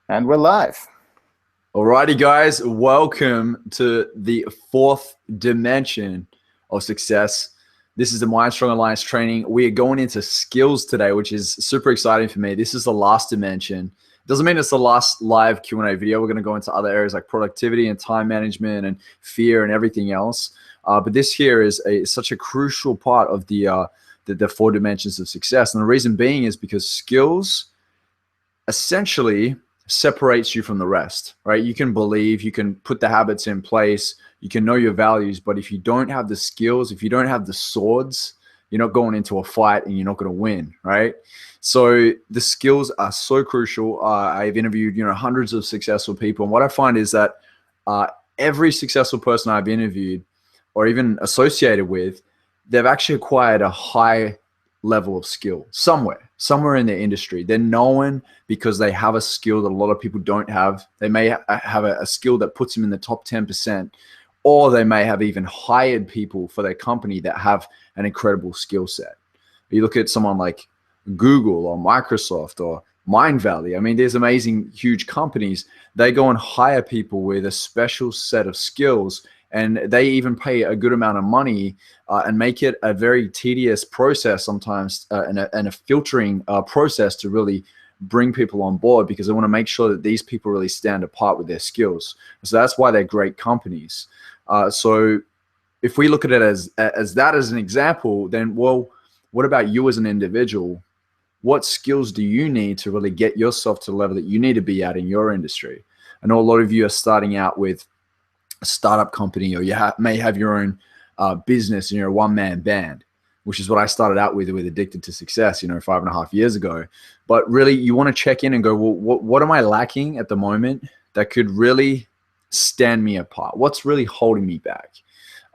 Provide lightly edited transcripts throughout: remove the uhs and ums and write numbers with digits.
And we're live. Alrighty, guys, welcome to the fourth dimension of success. This is the Mindstrong Alliance training. We are going into skills today, which is super exciting for me. This is the last dimension. Doesn't mean it's the last live Q&A video. We're going to go into other areas like productivity and time management and fear and everything else. But this here is such a crucial part of the four dimensions of success. And the reason being is because skills essentially separates you from the rest, right? You can believe, you can put the habits in place, you can know your values, but if you don't have the skills, if you don't have the swords, you're not going into a fight and you're not going to win, right? So the skills are so crucial. I've interviewed, hundreds of successful people, and what I find is that every successful person I've interviewed or even associated with, they've actually acquired a high level of skill somewhere in their industry. They're known because they have a skill that a lot of people don't have. They may have a skill that puts them in the top 10%, or they may have even hired people for their company that have an incredible skill set. You look at someone like Google or Microsoft or Mindvalley. I mean, there's amazing, huge companies. They go and hire people with a special set of skills, and they even pay a good amount of money and make it a very tedious process sometimes and a filtering process to really bring people on board, because they want to make sure that these people really stand apart with their skills. So that's why they're great companies. So if we look at it as that as an example, then, well, what about you as an individual? What skills do you need to really get yourself to the level that you need to be at in your industry? I know a lot of you are starting out with a startup company, or you may have your own business and you're a one-man band, which is what I started out with Addicted to Success, 5.5 years ago. But really, you want to check in and go, well, what am I lacking at the moment that could really stand me apart? What's really holding me back?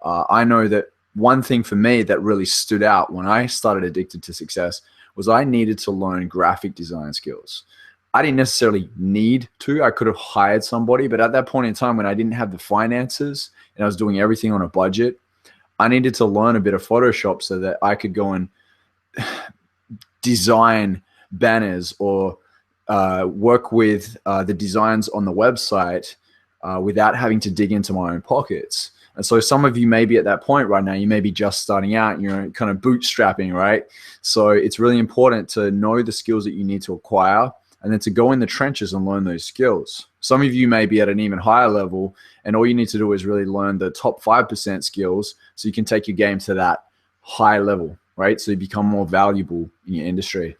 I know that one thing for me that really stood out when I started Addicted to Success was I needed to learn graphic design skills. I didn't necessarily need to. I could have hired somebody, but at that point in time when I didn't have the finances and I was doing everything on a budget, I needed to learn a bit of Photoshop so that I could go and design banners or work with the designs on the website without having to dig into my own pockets. And so some of you may be at that point right now. You may be just starting out and you're kind of bootstrapping, right? So it's really important to know the skills that you need to acquire and then to go in the trenches and learn those skills. Some of you may be at an even higher level, and all you need to do is really learn the top 5% skills so you can take your game to that high level, right? So you become more valuable in your industry.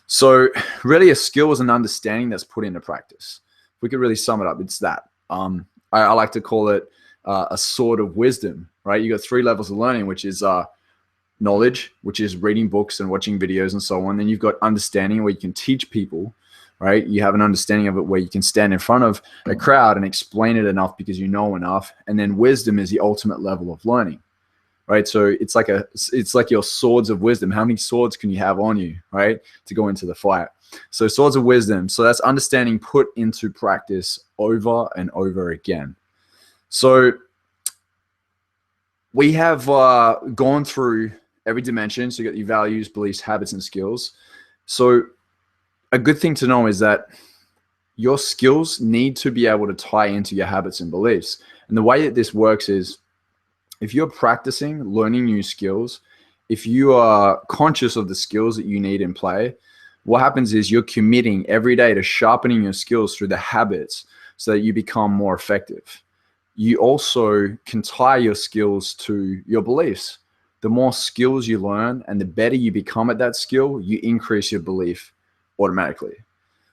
So really a skill is an understanding that's put into practice. If we could really sum it up, it's that. I like to call it a sword of wisdom, right? You got 3 levels of learning, which is knowledge, which is reading books and watching videos and so on. Then you've got understanding, where you can teach people, right? You have an understanding of it where you can stand in front of a crowd and explain it enough because you know enough. And then wisdom is the ultimate level of learning, right? So it's like your swords of wisdom. How many swords can you have on you, right, to go into the fight? So swords of wisdom. So that's understanding put into practice over and over again. So we have gone through every dimension. So you got your values, beliefs, habits, and skills. So a good thing to know is that your skills need to be able to tie into your habits and beliefs. And the way that this works is, if you're practicing learning new skills, if you are conscious of the skills that you need in play, what happens is you're committing every day to sharpening your skills through the habits so that you become more effective. You also can tie your skills to your beliefs. The more skills you learn and the better you become at that skill, you increase your belief automatically.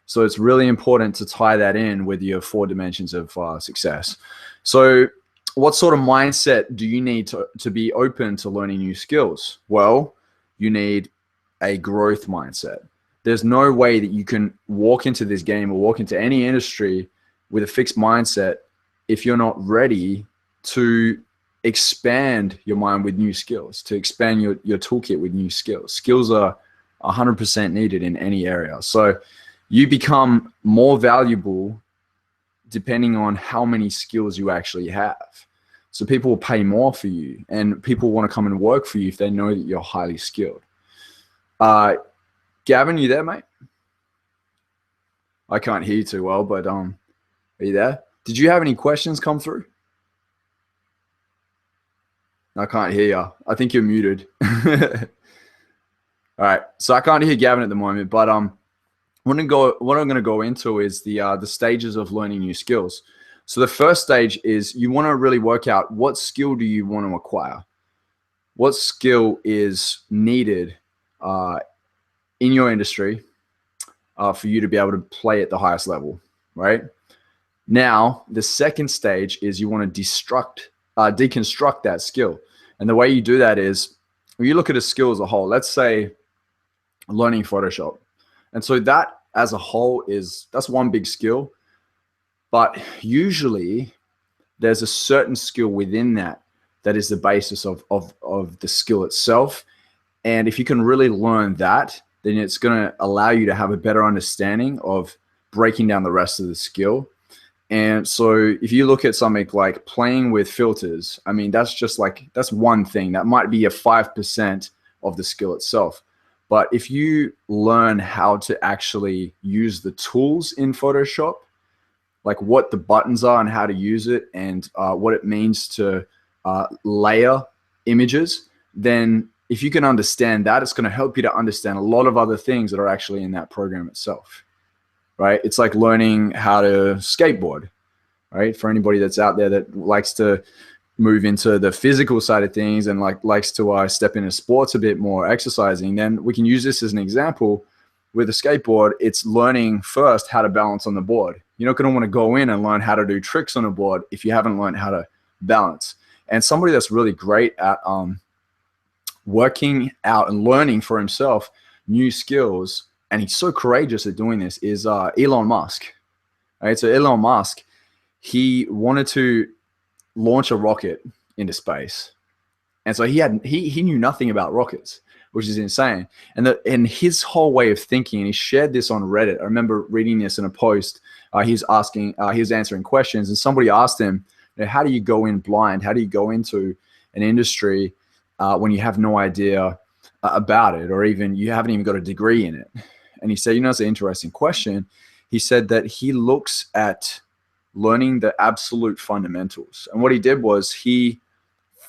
So it's really important to tie that in with your 4 dimensions of success. So what sort of mindset do you need to be open to learning new skills? Well, you need a growth mindset. There's no way that you can walk into this game or walk into any industry with a fixed mindset if you're not ready to expand your mind with new skills, to expand your toolkit with new skills. Skills are 100% needed in any area. So you become more valuable depending on how many skills you actually have. So people will pay more for you, and people want to come and work for you if they know that you're highly skilled. Gavin, you there, mate? I can't hear you too well, but are you there? Did you have any questions come through? I can't hear you. I think you're muted. All right, so I can't hear Gavin at the moment, but what I'm going to go into is the stages of learning new skills. So the first stage is you want to really work out what skill do you want to acquire, what skill is needed in your industry for you to be able to play at the highest level, right? Now, the second stage is you want to deconstruct that skill, and the way you do that is when you look at a skill as a whole. Let's say learning Photoshop. And so that as a whole that's one big skill, but usually there's a certain skill within that is the basis of the skill itself. And if you can really learn that, then it's going to allow you to have a better understanding of breaking down the rest of the skill. And so if you look at something like playing with filters, I mean, that's one thing. That might be a 5% of the skill itself. But if you learn how to actually use the tools in Photoshop, like what the buttons are and how to use it, and what it means to layer images, then if you can understand that, it's going to help you to understand a lot of other things that are actually in that program itself, right? It's like learning how to skateboard, right? For anybody that's out there that likes to move into the physical side of things and likes to step into sports a bit more, exercising, then we can use this as an example. With a skateboard, it's learning first how to balance on the board. You're not going to want to go in and learn how to do tricks on a board if you haven't learned how to balance. And somebody that's really great at working out and learning for himself new skills, and he's so courageous at doing this, is Elon Musk. Right? So Elon Musk, he wanted to launch a rocket into space, and so he knew nothing about rockets, which is insane. And his whole way of thinking, and he shared this on Reddit. I remember reading this in a post. He was answering questions, and somebody asked him, how do you go in blind? How do you go into an industry when you have no idea about it, or even you haven't even got a degree in it? And he said, it's an interesting question. He said that he looks at learning the absolute fundamentals. And what he did was he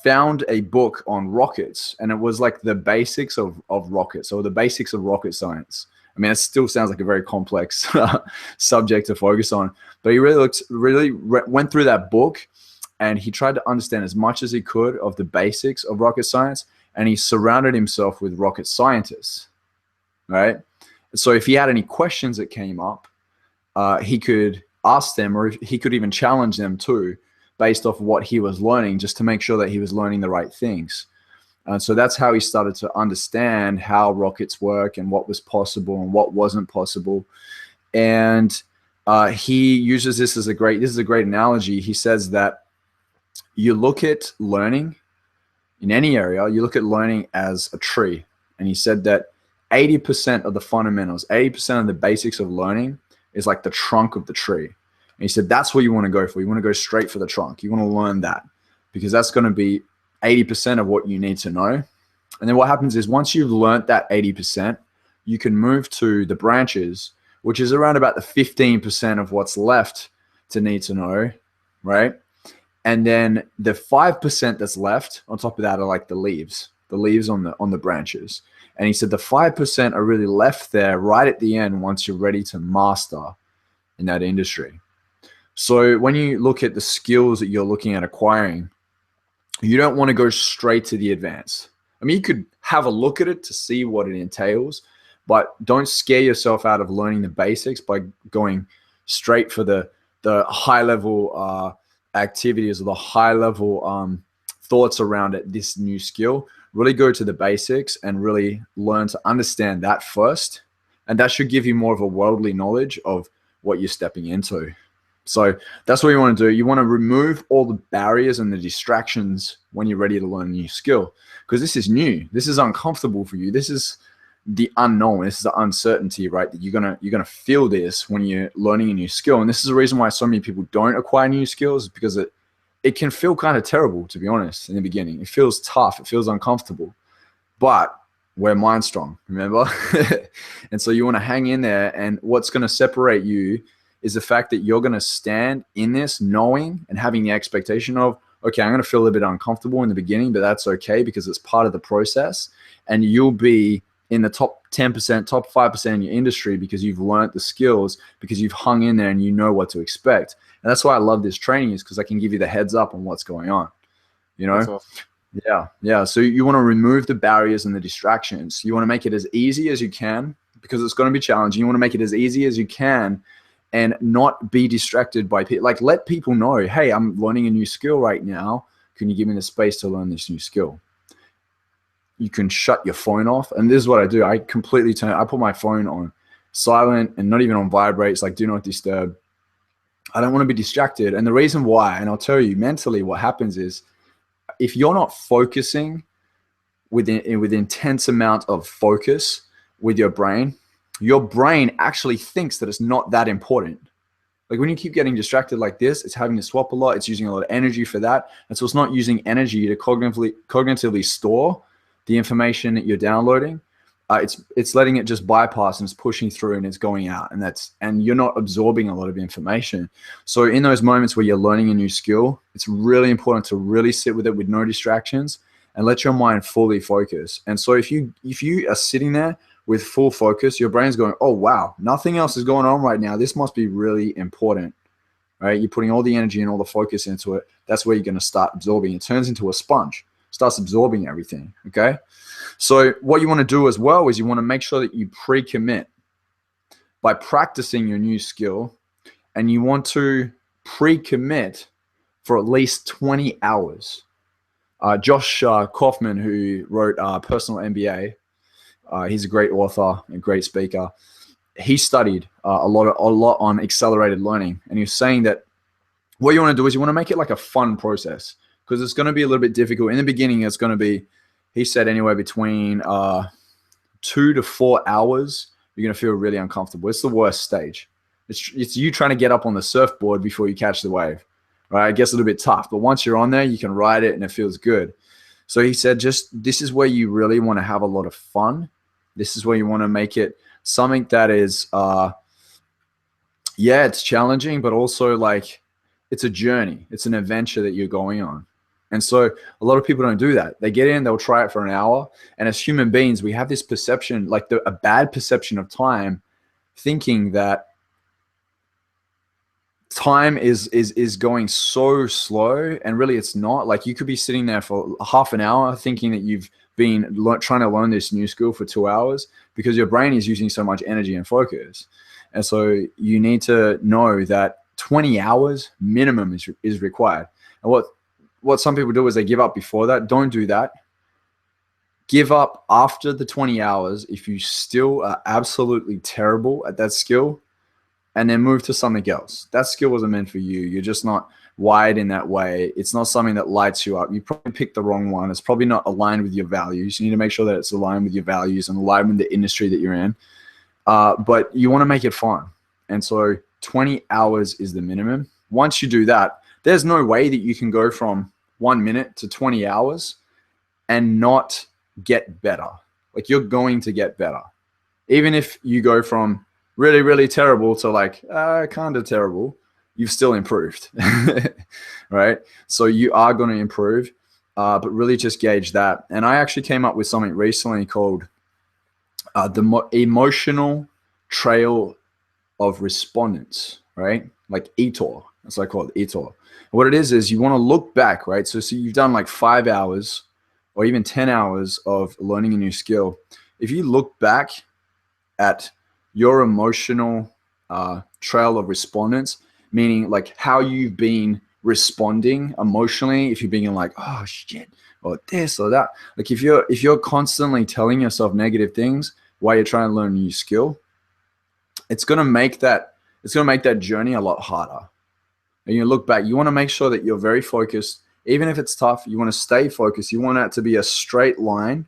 found a book on rockets, and it was like the basics of rockets, or the basics of rocket science. I mean, it still sounds like a very complex subject to focus on, but he really went through that book, and he tried to understand as much as he could of the basics of rocket science, and he surrounded himself with rocket scientists, right? So if he had any questions that came up, he could ask them, or he could even challenge them too, based off what he was learning, just to make sure that he was learning the right things. And so that's how he started to understand how rockets work and what was possible and what wasn't possible. And he uses this as a great analogy. He says that you look at learning in any area, you look at learning as a tree. And he said that 80% of the fundamentals, 80% of the basics of learning is like the trunk of the tree. And he said, that's what you want to go for. You want to go straight for the trunk. You want to learn that, because that's going to be 80% of what you need to know. And then what happens is once you've learned that 80%, you can move to the branches, which is around about the 15% of what's left to need to know, right? And then the 5% that's left on top of that are like the leaves on the branches. And he said the 5% are really left there right at the end once you're ready to master in that industry. So when you look at the skills that you're looking at acquiring, you don't want to go straight to the advanced. I mean, you could have a look at it to see what it entails, but don't scare yourself out of learning the basics by going straight for the high level activities or the high level thoughts around it. This new skill, really go to the basics and really learn to understand that first. And that should give you more of a worldly knowledge of what you're stepping into. So that's what you want to do. You want to remove all the barriers and the distractions when you're ready to learn a new skill, because this is new. This is uncomfortable for you. This is the unknown. This is the uncertainty, right? That you're gonna feel this when you're learning a new skill. And this is the reason why so many people don't acquire new skills, because it can feel kind of terrible, to be honest, in the beginning. It feels tough. It feels uncomfortable. But we're Mindstrong, remember? And so you want to hang in there. And what's going to separate you is the fact that you're going to stand in this knowing and having the expectation of, okay, I'm going to feel a little bit uncomfortable in the beginning, but that's okay because it's part of the process. And you'll be in the top 10%, top 5% in your industry because you've learned the skills, because you've hung in there and you know what to expect. And that's why I love this training, is because I can give you the heads up on what's going on, you know? That's awesome. Yeah. So you want to remove the barriers and the distractions. You want to make it as easy as you can, because it's going to be challenging. You want to make it as easy as you can and not be distracted by people. Like, let people know, hey, I'm learning a new skill right now. Can you give me the space to learn this new skill? You can shut your phone off. And this is what I do. I put my phone on silent and not even on vibrate. It's like, do not disturb. I don't want to be distracted. And the reason why, and I'll tell you mentally what happens is, if you're not focusing with intense amount of focus with your brain actually thinks that it's not that important. Like, when you keep getting distracted like this, it's having to swap a lot. It's using a lot of energy for that. And so it's not using energy to cognitively store the information that you're downloading. It's letting it just bypass, and it's pushing through and it's going out, and you're not absorbing a lot of information. So in those moments where you're learning a new skill, it's really important to really sit with it with no distractions and let your mind fully focus. And so if you are sitting there with full focus, your brain's going, oh wow, nothing else is going on right now. This must be really important, right? You're putting all the energy and all the focus into it. That's where you're going to start absorbing. It turns into a sponge, starts absorbing everything. Okay. So what you want to do as well is you want to make sure that you pre-commit by practicing your new skill, and you want to pre-commit for at least 20 hours. Josh Kaufman, who wrote Personal MBA, he's a great author and great speaker. He studied a lot on accelerated learning, and he was saying that what you want to do is you want to make it like a fun process, because it's going to be a little bit difficult in the beginning. It's going to be, he said, anywhere between 2 to 4 hours. You're going to feel really uncomfortable. It's the worst stage. It's you trying to get up on the surfboard before you catch the wave, right? It gets a little bit tough, but once you're on there, you can ride it and it feels good. So he said, this is where you really want to have a lot of fun. This is where you want to make it something that is, it's challenging, but also like it's a journey. It's an adventure that you're going on. And so a lot of people don't do that. They get in, they'll try it for an hour. And as human beings, we have this perception, like a bad perception of time, thinking that time is going so slow, and really it's not. Like, you could be sitting there for half an hour thinking that you've been trying to learn this new skill for 2 hours, because your brain is using so much energy and focus. And so you need to know that 20 hours minimum is required. And what some people do is they give up before that. Don't do that. Give up after the 20 hours if you still are absolutely terrible at that skill, and then move to something else. That skill wasn't meant for you. You're just not wired in that way. It's not something that lights you up. You probably picked the wrong one. It's probably not aligned with your values. You need to make sure that it's aligned with your values and aligned with the industry that you're in. But you want to make it fun. And so 20 hours is the minimum. Once you do that, there's no way that you can go from 1 minute to 20 hours and not get better. Like, you're going to get better. Even if you go from really, really terrible to like kind of terrible, you've still improved, right? So you are going to improve, but really just gauge that. And I actually came up with something recently called the emotional trail of respondents, right? Like ETOR. That's what I call it, ETOR. What it is you want to look back, right? So you've done like 5 hours or even 10 hours of learning a new skill. If you look back at your emotional trail of respondents, meaning like how you've been responding emotionally, if you're being like, oh shit, or this or that, like if you're constantly telling yourself negative things while you're trying to learn a new skill, it's going to make that journey a lot harder. And you look back, you want to make sure that you're very focused. Even if it's tough, you want to stay focused. You want it to be a straight line,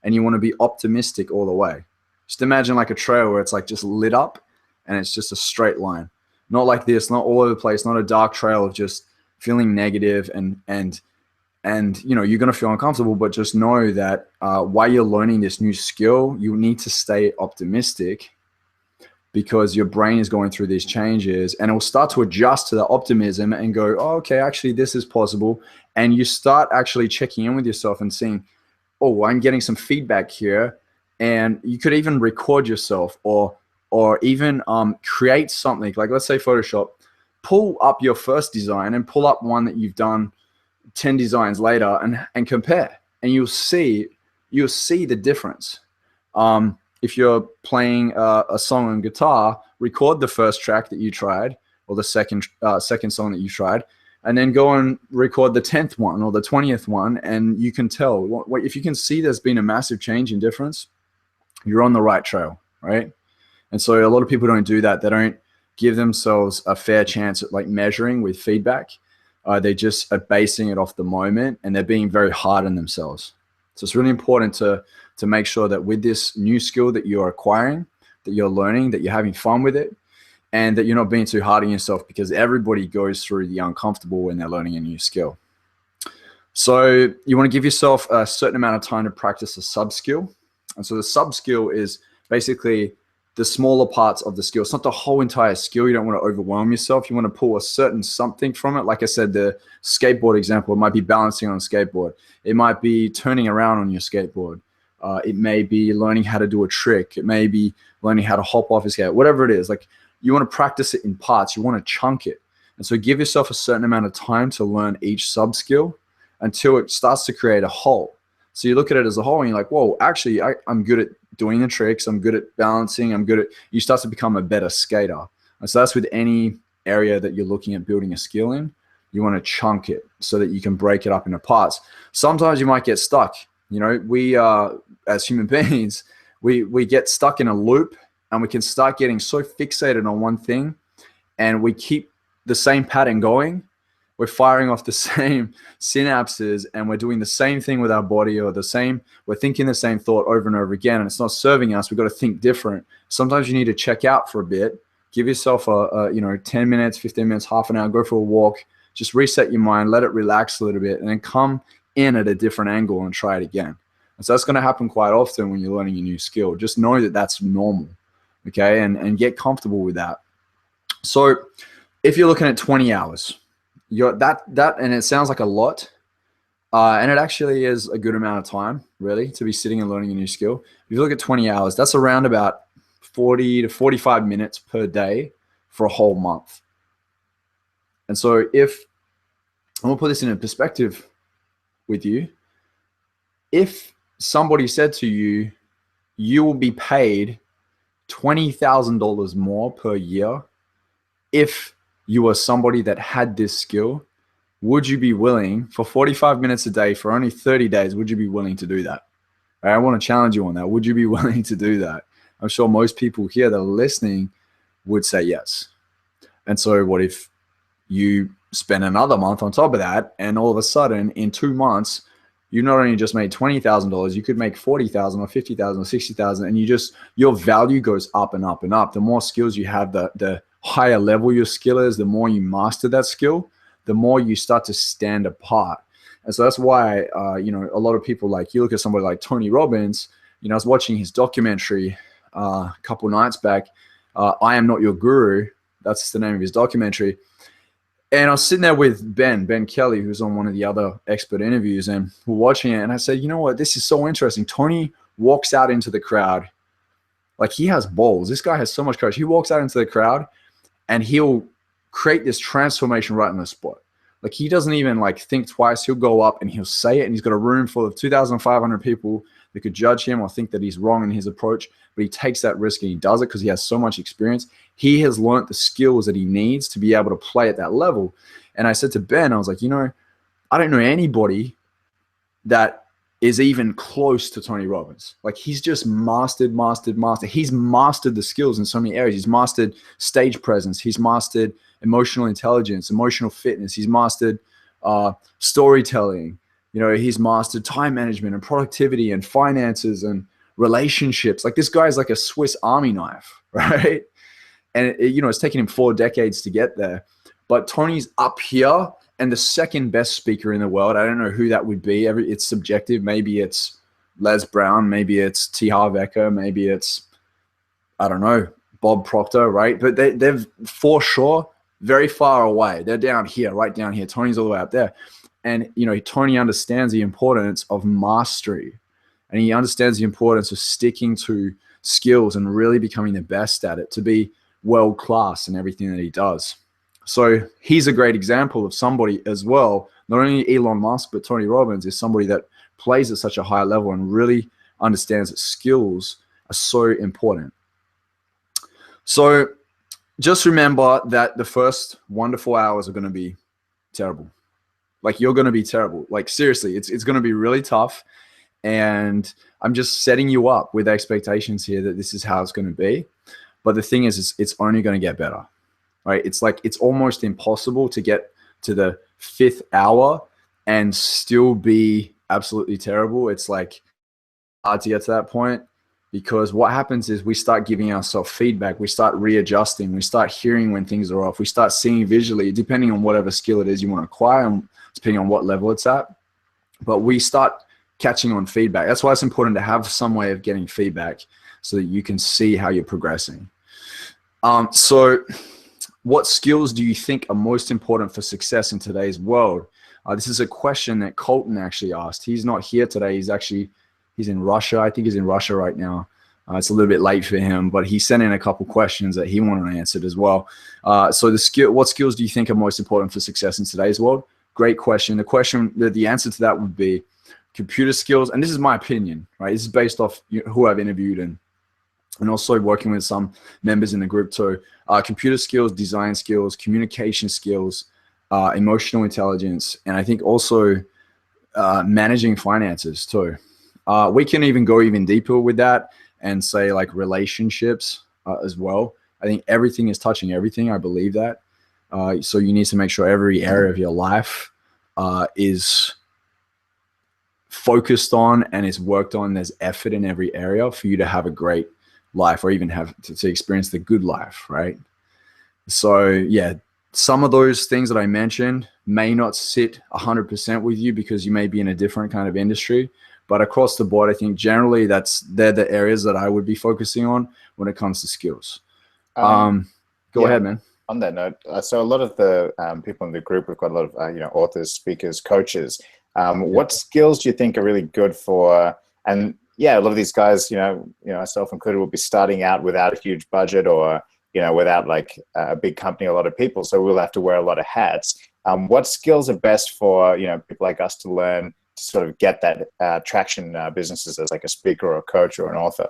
and you want to be optimistic all the way. Just imagine like a trail where it's like just lit up and it's just a straight line. Not like this, not all over the place, not a dark trail of just feeling negative and and you're going to feel uncomfortable, but just know that while you're learning this new skill, you need to stay optimistic, because your brain is going through these changes, and it will start to adjust to the optimism and go, oh, okay, actually this is possible. And you start actually checking in with yourself and seeing, oh, I'm getting some feedback here. And you could even record yourself, or even create something. Like, let's say Photoshop, pull up your first design and pull up one that you've done 10 designs later, and compare, and you'll see the difference. If you're playing a song on guitar, record the first track that you tried, or the second song that you tried, and then go and record the 10th one or the 20th one, and you can tell. If you can see there's been a massive change in difference, you're on the right trail, right? And so a lot of people don't do that. They don't give themselves a fair chance at like measuring with feedback. They just are basing it off the moment, and they're being very hard on themselves. So it's really important to make sure that with this new skill that you're acquiring, that you're learning, that you're having fun with it, and that you're not being too hard on yourself, because everybody goes through the uncomfortable when they're learning a new skill. So you want to give yourself a certain amount of time to practice a sub skill. And so the sub skill is basically the smaller parts of the skill. It's not the whole entire skill. You don't want to overwhelm yourself. You want to pull a certain something from it. Like I said, the skateboard example, it might be balancing on a skateboard. It might be turning around on your skateboard. It may be learning how to do a trick. It may be learning how to hop off a skate, whatever it is. Like, you want to practice it in parts. You want to chunk it. And so give yourself a certain amount of time to learn each sub skill until it starts to create a whole. So you look at it as a whole and you're like, whoa, actually, I'm good at doing the tricks. I'm good at balancing. You start to become a better skater. And so that's with any area that you're looking at building a skill in. You want to chunk it so that you can break it up into parts. Sometimes you might get stuck. We as human beings, we get stuck in a loop, and we can start getting so fixated on one thing, and we keep the same pattern going. We're firing off the same synapses, and we're doing the same thing with our body, or we're thinking the same thought over and over again, and it's not serving us. We've got to think different. Sometimes you need to check out for a bit, give yourself a 10 minutes, 15 minutes, half an hour, go for a walk, just reset your mind, let it relax a little bit, and then come in at a different angle and try it again. And so that's going to happen quite often when you're learning a new skill. Just know that that's normal, okay? And get comfortable with that. So if you're looking at 20 hours, and it sounds like a lot, and it actually is a good amount of time, really, to be sitting and learning a new skill. If you look at 20 hours, that's around about 40 to 45 minutes per day for a whole month. And so I'm going to put this in a perspective with you. If somebody said to you, you will be paid $20,000 more per year if you are somebody that had this skill, would you be willing, for 45 minutes a day for only 30 days, would you be willing to do that? Right, I want to challenge you on that. Would you be willing to do that? I'm sure most people here that are listening would say yes. And so what if you spend another month on top of that, and all of a sudden in 2 months, you not only just made $20,000, you could make $40,000 or $50,000 or $60,000, and your value goes up and up and up. The more skills you have, the higher level your skill is, the more you master that skill, the more you start to stand apart. And so that's why, a lot of people, like, you look at somebody like Tony Robbins. I was watching his documentary a couple nights back, I Am Not Your Guru. That's the name of his documentary. And I was sitting there with Ben Kelly, who's on one of the other expert interviews, and we're watching it. And I said, you know what, this is so interesting. Tony walks out into the crowd. Like, he has balls. This guy has so much courage. He walks out into the crowd and he'll create this transformation right on the spot. Like, he doesn't even think twice. He'll go up and he'll say it. And he's got a room full of 2,500 people that could judge him or think that he's wrong in his approach. But he takes that risk and he does it because he has so much experience. He has learned the skills that he needs to be able to play at that level. And I said to Ben, I was like, I don't know anybody that is even close to Tony Robbins. Like, he's just mastered. He's mastered the skills in so many areas. He's mastered stage presence. He's mastered emotional intelligence, emotional fitness. He's mastered storytelling. He's mastered time management and productivity and finances and relationships. Like, this guy's like a Swiss Army knife, right? And it's taken him 4 decades to get there. But Tony's up here And the second best speaker in the world, I don't know who that would be. It's subjective. Maybe it's Les Brown. Maybe it's T. Harv Eker. Maybe it's, I don't know, Bob Proctor, right? But they're for sure very far away. They're down here, right down here. Tony's all the way up there. And, Tony understands the importance of mastery. And he understands the importance of sticking to skills and really becoming the best at it to be world class in everything that he does. So he's a great example of somebody as well. Not only Elon Musk, but Tony Robbins is somebody that plays at such a high level and really understands that skills are so important. So just remember that the first 1 to 4 hours are going to be terrible. Like, you're going to be terrible. Like, seriously, it's going to be really tough. And I'm just setting you up with expectations here that this is how it's going to be. But the thing is, it's only going to get better, right? It's like, it's almost impossible to get to the 5th hour and still be absolutely terrible. It's like hard to get to that point, because what happens is we start giving ourselves feedback. We start readjusting. We start hearing when things are off. We start seeing visually, depending on whatever skill it is you want to acquire, and depending on what level it's at. But we start catching on feedback. That's why it's important to have some way of getting feedback so that you can see how you're progressing. So what skills do you think are most important for success in today's world? This is a question that Colton actually asked. He's not here today. He's in Russia. I think he's in Russia right now. It's a little bit late for him, but he sent in a couple questions that he wanted answered as well. So what skills do you think are most important for success in today's world? Great question. The answer to that would be computer skills. And this is my opinion, right? This is based off who I've interviewed and also working with some members in the group too. Computer skills, design skills, communication skills, emotional intelligence, and I think also managing finances too. We can even go even deeper with that and say like relationships as well. I think everything is touching everything. I believe that. So you need to make sure every area of your life is focused on and is worked on. There's effort in every area for you to have a great life, or even have to experience the good life, right? So yeah, some of those things that I mentioned may not sit 100% with you because you may be in a different kind of industry. But across the board, I think generally they're the areas that I would be focusing on when it comes to skills. Go ahead, man. On that note, so a lot of the people in the group, we've got a lot of authors, speakers, coaches. What skills do you think are really good for? And yeah, a lot of these guys, myself included, will be starting out without a huge budget, or without like a big company, a lot of people. So we'll have to wear a lot of hats. What skills are best for people like us to learn to sort of get that traction in businesses as like a speaker or a coach or an author?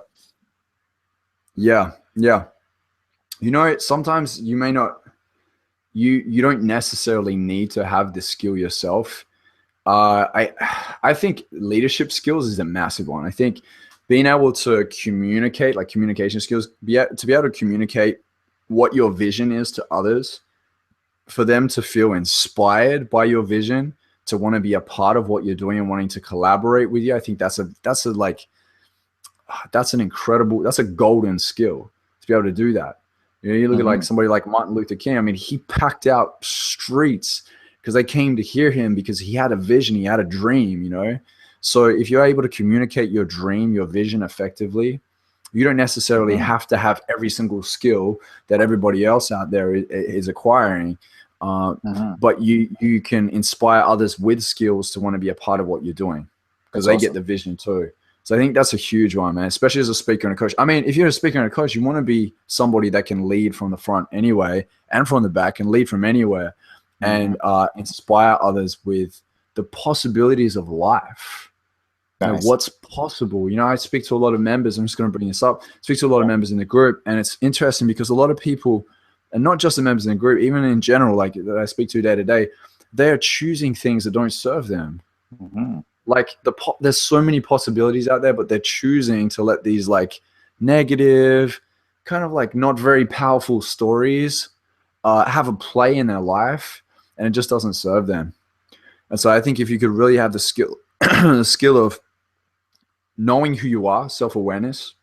Yeah. Sometimes you may not, you don't necessarily need to have the skill yourself. I think leadership skills is a massive one. I think being able to communicate, like communication skills, to be able to communicate what your vision is to others, for them to feel inspired by your vision, to want to be a part of what you're doing and wanting to collaborate with you. I think that's a golden skill to be able to do that. You look at like somebody like Martin Luther King. I mean, he packed out streets because they came to hear him because he had a vision, he had a dream, So if you're able to communicate your dream, your vision effectively, you don't necessarily have to have every single skill that everybody else out there is acquiring. But you can inspire others with skills to want to be a part of what you're doing, because they get the vision too. So I think that's a huge one, man, especially as a speaker and a coach. I mean, if you're a speaker and a coach, you want to be somebody that can lead from the front anyway, and from the back, and lead from anywhere, and inspire others with the possibilities of life. Nice. What's possible. I speak to a lot of members. I'm just going to bring this up. Speak to a lot of members in the group, and it's interesting because a lot of people, and not just the members in the group, even in general, like that I speak to day to day, they are choosing things that don't serve them. Like there's so many possibilities out there, but they're choosing to let these like negative, kind of like not very powerful stories have a play in their life, and it just doesn't serve them. And so I think if you could really have the skill, the skill of knowing who you are, self-awareness,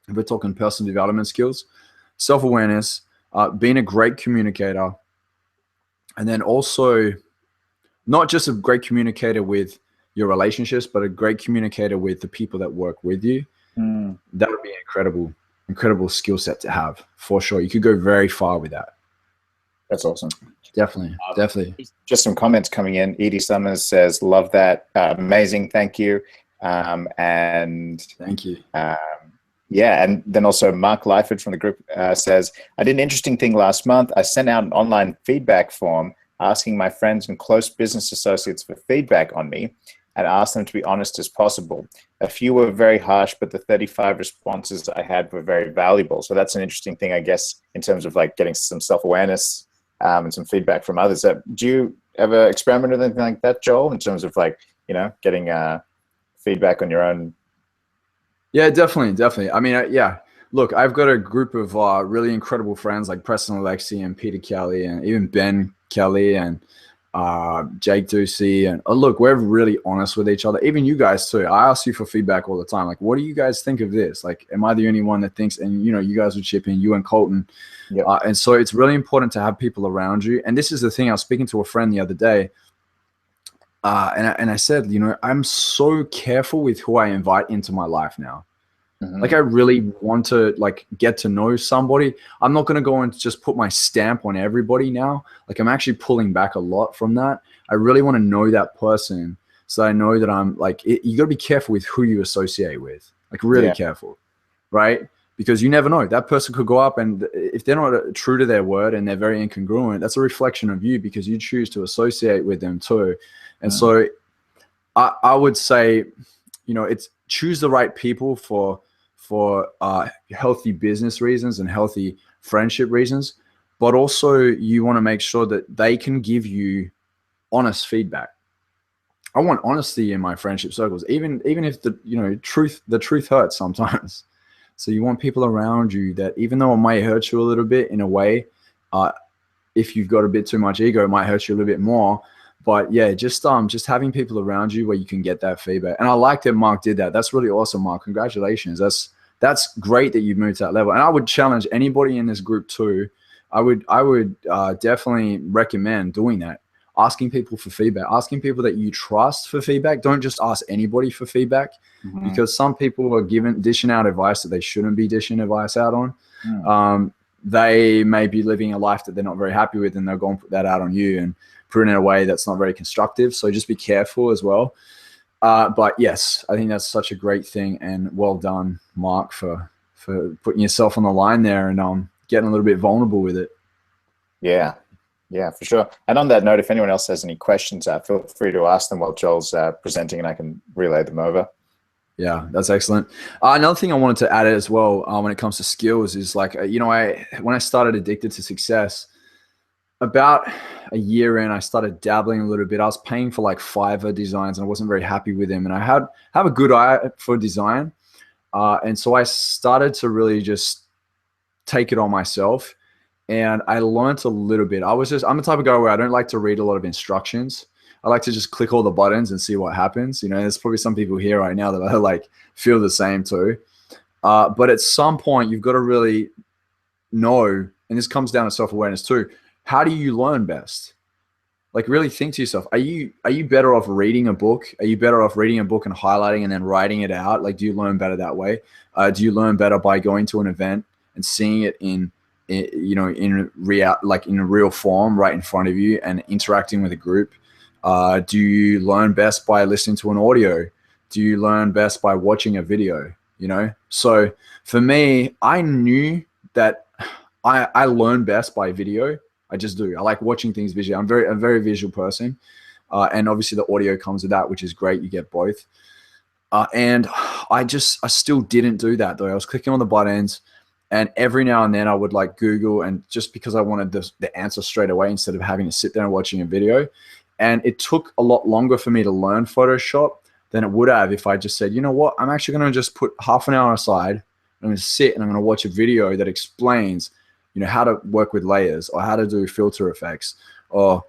if we're talking personal development skills, self-awareness, being a great communicator, and then also not just a great communicator with your relationships, but a great communicator with the people that work with you. That would be an incredible skill set to have, for sure. You could go very far with that. That's awesome. Definitely. Just some comments coming in. Edie Summers says, love that. Amazing. Thank you. And thank you. Yeah, and then also Mark Lyford from the group says, I did an interesting thing last month. I sent out an online feedback form asking my friends and close business associates for feedback on me and asked them to be honest as possible. A few were very harsh, but the 35 responses I had were very valuable. So that's an interesting thing, I guess, in terms of like getting some self-awareness and some feedback from others. Do you ever experiment with anything like that, Joel, in terms of like, you know, getting feedback on your own? Yeah, definitely. I mean, yeah. Look, I've got a group of really incredible friends like Preston Alexi and Peter Kelly and even Ben Kelly and Jake Ducey. And look, we're really honest with each other. Even you guys too. I ask you for feedback all the time. Like, what do you guys think of this? Like, am I the only one that thinks? And you know, you guys would chip in, you and Colton. Yep. And so it's really important to have people around you. And this is the thing. I was speaking to a friend the other day. And I said, you know, I'm so careful with who I invite into my life now. Like, I really want to like get to know somebody. I'm not going to go and just put my stamp on everybody now. Like, I'm actually pulling back a lot from that. I really want to know that person, so I know that I'm like, you got to be careful with who you associate with, like really careful, right? Because you never know. That person could go up, and if they're not true to their word and they're very incongruent, that's a reflection of you because you choose to associate with them too. And so I would say, you know, it's choose the right people for healthy business reasons and healthy friendship reasons, but also you want to make sure that they can give you honest feedback. I want honesty in my friendship circles, even if the truth hurts sometimes. So you want people around you that, even though it might hurt you a little bit in a way, if you've got a bit too much ego, it might hurt you a little bit more. But yeah, just having people around you where you can get that feedback. And I like that Mark did that. That's really awesome, Mark. Congratulations. That's great that you've moved to that level. And I would challenge anybody in this group too. I would definitely recommend doing that. Asking people for feedback, asking people that you trust for feedback. Don't just ask anybody for feedback, because some people are dishing out advice that they shouldn't be dishing advice out on. They may be living a life that they're not very happy with, and they'll go and put that out on you and put it in a way that's not very constructive. So just be careful as well. But yes, I think that's such a great thing, and well done, Mark, for putting yourself on the line there and getting a little bit vulnerable with it. Yeah, for sure. And on that note, if anyone else has any questions, feel free to ask them while Joel's presenting, and I can relay them over. Yeah, that's excellent. Another thing I wanted to add as well when it comes to skills is like, you know, when I started Addicted to Success, about a year in, I started dabbling a little bit. I was paying for like Fiverr designs, and I wasn't very happy with them. And I have a good eye for design. And so I started to really just take it on myself. And I learned a little bit. I'm the type of guy where I don't like to read a lot of instructions. I like to just click all the buttons and see what happens. You know, there's probably some people here right now that I like feel the same too. But at some point, you've got to really know, and this comes down to self-awareness too. How do you learn best? Like, really think to yourself, are you better off reading a book? Are you better off reading a book and highlighting and then writing it out? Like, do you learn better that way? Do you learn better by going to an event and seeing it in real form right in front of you and interacting with a group? Do you learn best by listening to an audio? Do you learn best by watching a video? You know, so for me, I knew that I learn best by video. I just do. I like watching things visually. I'm a very visual person. And obviously the audio comes with that, which is great. You get both. And I still didn't do that though. I was clicking on the buttons, and every now and then I would like Google, and just because I wanted the answer straight away instead of having to sit there and watching a video. And it took a lot longer for me to learn Photoshop than it would have if I just said, you know what, I'm actually going to just put half an hour aside. I'm going to sit and I'm going to watch a video that explains, you know, how to work with layers, or how to do filter effects, or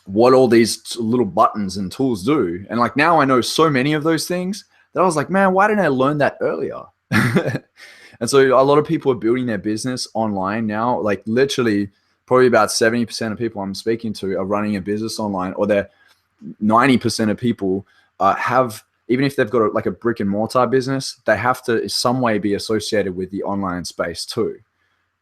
what all these little buttons and tools do. And like, now I know so many of those things that I was like, man, why didn't I learn that earlier? And so a lot of people are building their business online now. Like, literally probably about 70% of people I'm speaking to are running a business online, or they're 90% of people have, even if they've got like a brick and mortar business, they have to in some way be associated with the online space too.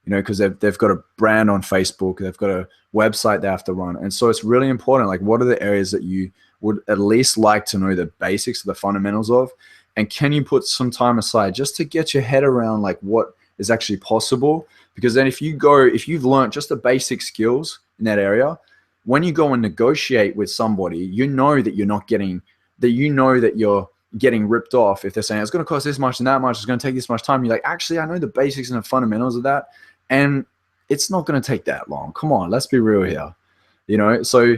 You know, because they've got a brand on Facebook, they've got a website they have to run. And so it's really important, like, what are the areas that you would at least like to know the basics, the fundamentals of? And can you put some time aside just to get your head around like what is actually possible? Because then if you've learned just the basic skills in that area, when you go and negotiate with somebody, you know that you're getting ripped off if they're saying it's going to cost this much and that much, it's going to take this much time. You're like, actually, I know the basics and the fundamentals of that, and it's not going to take that long. Come on, let's be real here. You know, so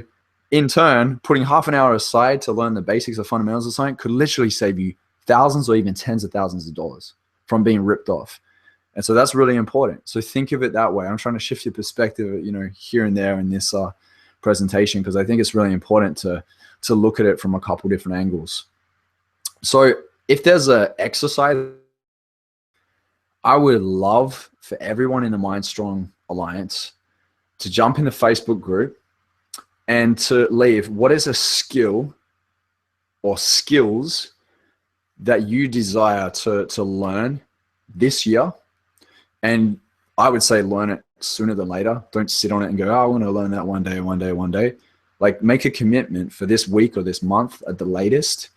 in turn, putting half an hour aside to learn the basics or fundamentals of something could literally save you thousands or even tens of thousands of dollars from being ripped off. And so that's really important. So think of it that way. I'm trying to shift your perspective, you know, here and there in this presentation, because I think it's really important to look at it from a couple different angles. So if there's an exercise, I would love for everyone in the Mindstrong Alliance to jump in the Facebook group and to leave what is a skill or skills that you desire to learn this year. And I would say learn it sooner than later. Don't sit on it and go, oh, I want to learn that one day. Like, make a commitment for this week or this month at the latest.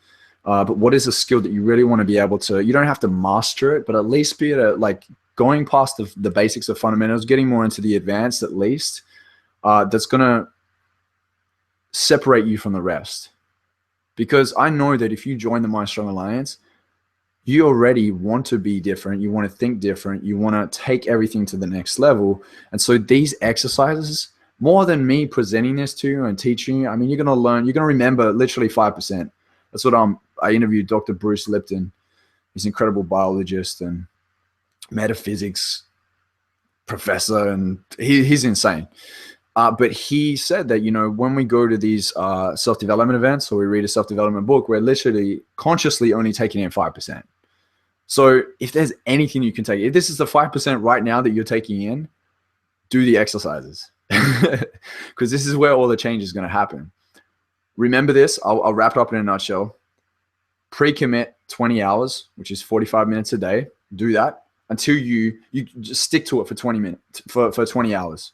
But what is a skill that you really want to be able to, you don't have to master it, but at least be able to, like, going past the basics of fundamentals, getting more into the advanced at least, that's going to separate you from the rest. Because I know that if you join the Mindstrong Alliance, you already want to be different. You want to think different. You want to take everything to the next level. And so these exercises, more than me presenting this to you and teaching you, I mean, you're going to learn, you're going to remember literally 5%. That's what I interviewed Dr. Bruce Lipton. He's an incredible biologist and metaphysics professor, and he's insane. But he said that, you know, when we go to these self-development events or we read a self-development book, we're literally consciously only taking in 5%. So if there's anything you can take, if this is the 5% right now that you're taking in, do the exercises, because this is where all the change is going to happen. Remember this, I'll wrap it up in a nutshell. Pre-commit 20 hours, which is 45 minutes a day. Do that until you just stick to it for 20 minutes, for 20 hours,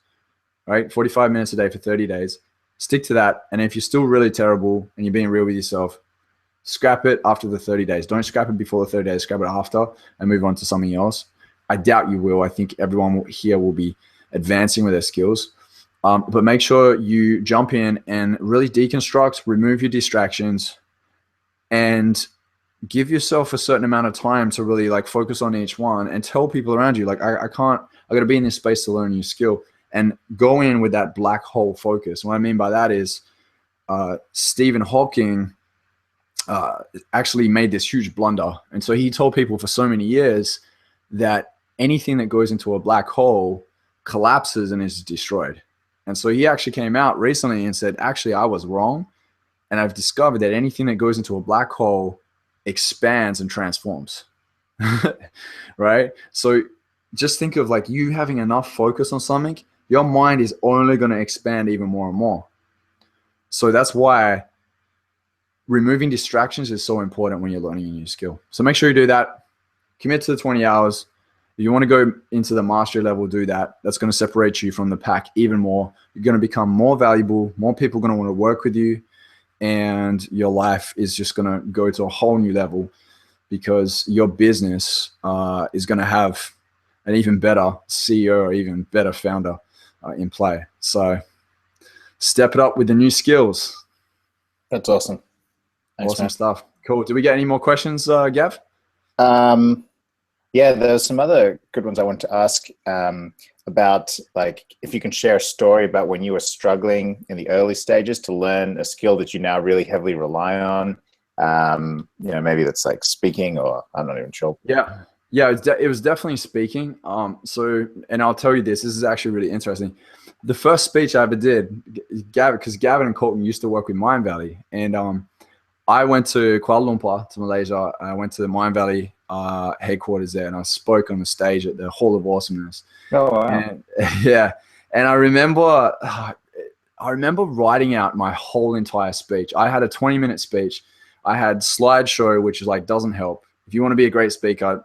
right? 45 minutes a day for 30 days. Stick to that. And if you're still really terrible and you're being real with yourself, scrap it after the 30 days. Don't scrap it before the 30 days, scrap it after and move on to something else. I doubt you will. I think everyone here will be advancing with their skills. But make sure you jump in and really deconstruct, remove your distractions, and give yourself a certain amount of time to really like focus on each one, and tell people around you, like, I got to be in this space to learn a new skill, and go in with that black hole focus. What I mean by that is Stephen Hawking actually made this huge blunder. And so he told people for so many years that anything that goes into a black hole collapses and is destroyed. And so he actually came out recently and said, actually, I was wrong. And I've discovered that anything that goes into a black hole expands and transforms, right? So just think of like you having enough focus on something, your mind is only going to expand even more and more. So that's why removing distractions is so important when you're learning a new skill. So make sure you do that. Commit to the 20 hours. If you want to go into the mastery level, do that. That's going to separate you from the pack even more. You're going to become more valuable. More people are going to want to work with you. And your life is just going to go to a whole new level, because your business is going to have an even better CEO or even better founder in play. So step it up with the new skills. That's awesome. Thanks, awesome man. Stuff. Cool. Did we get any more questions, Gav? Yeah, there's some other good ones I want to ask about, like, if you can share a story about when you were struggling in the early stages to learn a skill that you now really heavily rely on. You know, maybe that's like speaking, or I'm not even sure. Yeah, it was definitely speaking. So, and I'll tell you this is actually really interesting. The first speech I ever did, because Gavin and Colton used to work with Mind Valley, and I went to Kuala Lumpur, to Malaysia. I went to the Mind Valley headquarters there, and I spoke on the stage at the Hall of Awesomeness. Oh, wow. And, yeah. And I remember writing out my whole entire speech. I had a 20-minute speech. I had slideshow, which is like doesn't help. If you want to be a great speaker,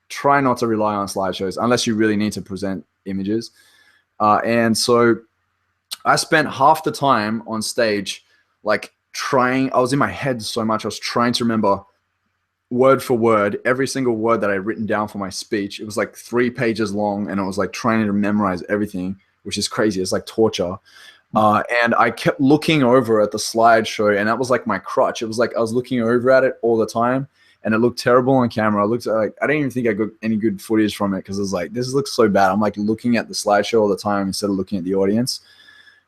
try not to rely on slideshows unless you really need to present images. And so I spent half the time on stage, like I was in my head so much. I was trying to remember word for word, every single word that I had written down for my speech. It was like 3 pages long, and I was like trying to memorize everything, which is crazy. It's like torture. And I kept looking over at the slideshow, and that was like my crutch. It was like I was looking over at it all the time, and it looked terrible on camera. I didn't even think I got any good footage from it because I was like, this looks so bad. I'm like looking at the slideshow all the time instead of looking at the audience.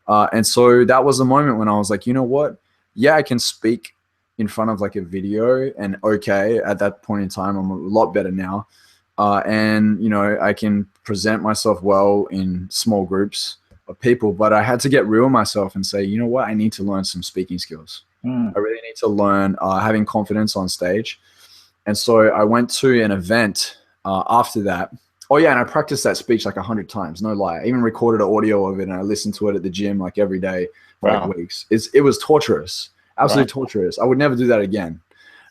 And so that was the moment when I was like, you know what? Yeah, I can speak in front of like a video, and okay, at that point in time, I'm a lot better now. And, you know, I can present myself well in small groups of people, but I had to get real with myself and say, you know what? I need to learn some speaking skills. I really need to learn having confidence on stage. And so I went to an event after that. Oh yeah, and I practiced that speech like 100 times, no lie. I even recorded an audio of it, and I listened to it at the gym like every day for like weeks. It was torturous, absolutely torturous. I would never do that again.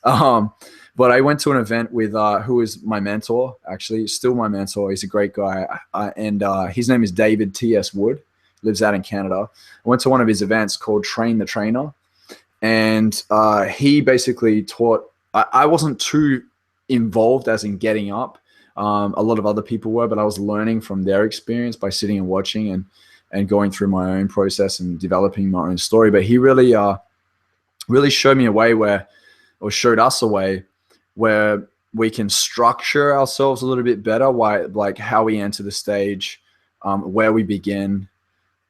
But I went to an event with who is my mentor, actually, still my mentor. He's a great guy, and his name is David T.S. Wood. Lives out in Canada. I went to one of his events called Train the Trainer, and he basically taught. I wasn't too involved as in getting up. A lot of other people were, but I was learning from their experience by sitting and watching and going through my own process and developing my own story. But he really showed me a way showed us a way where we can structure ourselves a little bit better, like how we enter the stage, where we begin,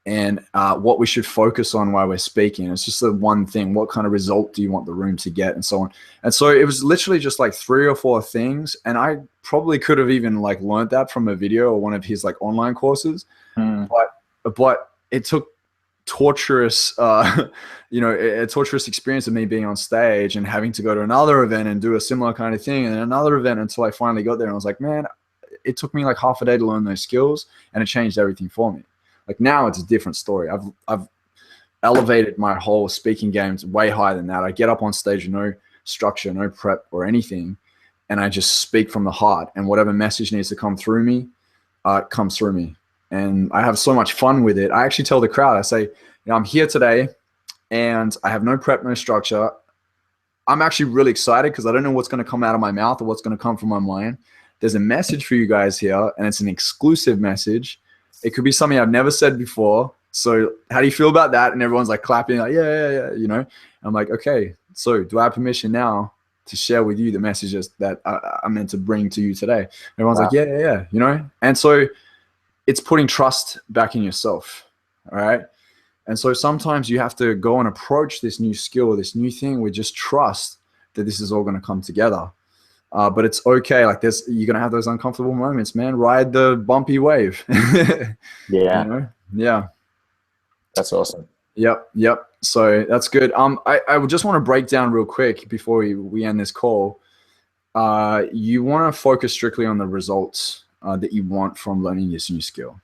and what we should focus on while we're speaking. It's just the one thing. What kind of result do you want the room to get, and so on. And so it was literally just like 3 or 4 things. And I probably could have even like learned that from a video or one of his like online courses. But it took torturous, a torturous experience of me being on stage and having to go to another event and do a similar kind of thing and another event until I finally got there. And I was like, man, it took me like half a day to learn those skills, and it changed everything for me. Like now it's a different story. I've elevated my whole speaking games way higher than that. I get up on stage with no structure, no prep or anything, and I just speak from the heart, and whatever message needs to come through me, it comes through me. And I have so much fun with it. I actually tell the crowd, I say, you know, I'm here today and I have no prep, no structure. I'm actually really excited because I don't know what's going to come out of my mouth or what's going to come from my mind. There's a message for you guys here, and it's an exclusive message. It could be something I've never said before. So how do you feel about that? And everyone's like clapping, like, yeah, you know. I'm like, okay, so do I have permission now to share with you the messages that I'm meant to bring to you today? Everyone's like, yeah, you know. And so it's putting trust back in yourself, all right? And so sometimes you have to go and approach this new skill, this new thing with just trust that this is all going to come together. But it's okay. Like you're going to have those uncomfortable moments, man. Ride the bumpy wave. Yeah. You know? Yeah. That's awesome. Yep. So that's good. I would just want to break down real quick before we end this call. You want to focus strictly on the results that you want from learning this new skill.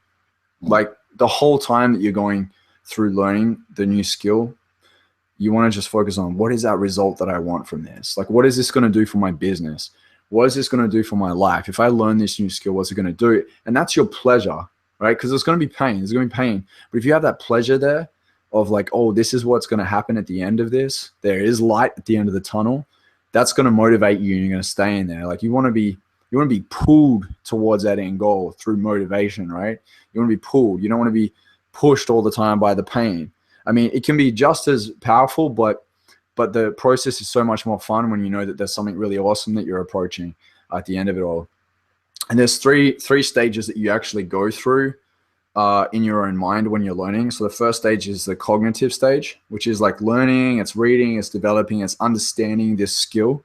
Like the whole time that you're going through learning the new skill, you want to just focus on what is that result that I want from this? Like, what is this going to do for my business? What is this going to do for my life? If I learn this new skill, what's it going to do? And that's your pleasure, right? Because there's going to be pain. There's going to be pain. But if you have that pleasure there of like, oh, this is what's going to happen at the end of this. There is light at the end of the tunnel. That's going to motivate you, and you're going to stay in there. Like you want to be pulled towards that end goal through motivation, right? You want to be pulled. You don't want to be pushed all the time by the pain. I mean, it can be just as powerful, but the process is so much more fun when you know that there's something really awesome that you're approaching at the end of it all. And there's three stages that you actually go through in your own mind when you're learning. So the first stage is the cognitive stage, which is like learning, it's reading, it's developing, it's understanding this skill,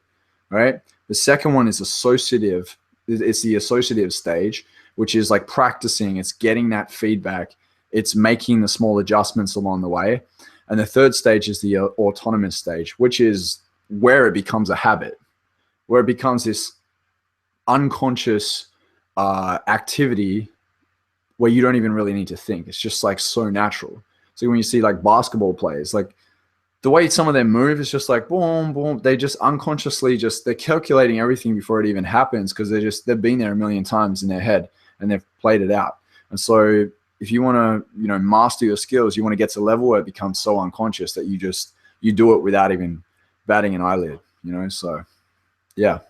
right? The second one is associative. It's the associative stage, which is like practicing, it's getting that feedback, it's making the small adjustments along the way. And the third stage is the autonomous stage, which is where it becomes a habit, where it becomes this unconscious activity where you don't even really need to think. It's just like so natural. So when you see like basketball players, like the way some of them move is just like boom, boom. They just unconsciously they're calculating everything before it even happens because they've been there a million times in their head and they've played it out. And so if you want to, master your skills, you want to get to a level where it becomes so unconscious that you do it without even batting an eyelid, So yeah,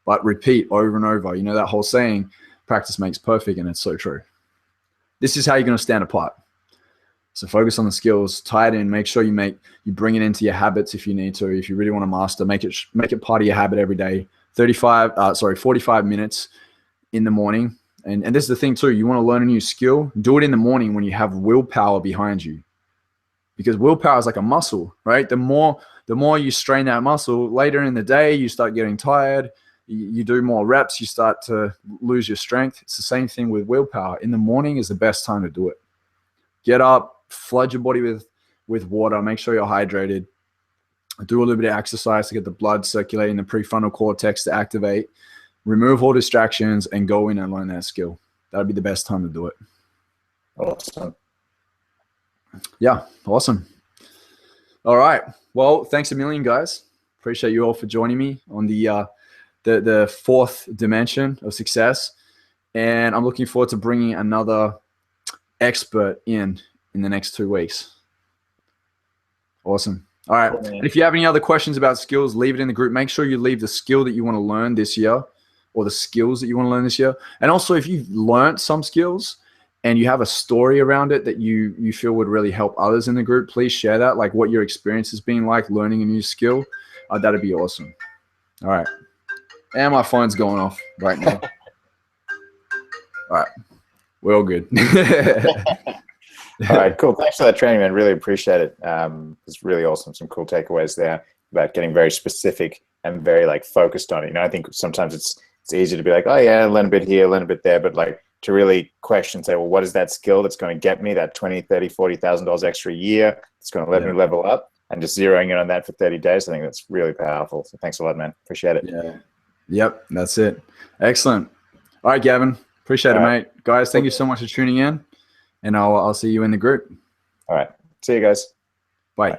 but repeat over and over. That whole saying, practice makes perfect, and it's so true. This is how you're going to stand apart. So focus on the skills, tie it in, make sure you bring it into your habits if you need to. If you really want to master, make it part of your habit every day. 45 minutes in the morning. And this is the thing too, you want to learn a new skill, do it in the morning when you have willpower behind you. Because willpower is like a muscle, right? The more you strain that muscle, later in the day, you start getting tired, you do more reps, you start to lose your strength. It's the same thing with willpower. In the morning is the best time to do it. Get up, flood your body with water, make sure you're hydrated, do a little bit of exercise to get the blood circulating, the prefrontal cortex to activate, remove all distractions, and go in and learn that skill. That'd be the best time to do it. Awesome. Yeah, awesome. All right. Well, thanks a million, guys. Appreciate you all for joining me on the fourth dimension of success. And I'm looking forward to bringing another expert in the next 2 weeks. Awesome. All right. And if you have any other questions about skills, leave it in the group. Make sure you leave the skill that you want to learn this year, or the skills that you want to learn this year. And also, if you've learned some skills and you have a story around it that you feel would really help others in the group, please share that, like what your experience has been like learning a new skill. That'd be awesome. All right. And my phone's going off right now. All right. We're all good. All right, cool. Thanks for that training, man. Really appreciate it. It's really awesome. Some cool takeaways there about getting very specific and very focused on it. I think sometimes it's easy to be like, oh yeah, learn a bit here, learn a bit there, but to really question, say, well, what is that skill that's going to get me that $20,000, $30,000, $40,000 extra a year? It's going to let me level up, and just zeroing in on that for 30 days. I think that's really powerful. So thanks a lot, man. Appreciate it. Yeah. Yep. That's it. Excellent. All right, Gavin. Appreciate it, mate. Guys, thank you so much for tuning in, and I'll see you in the group. All right. See you guys. Bye.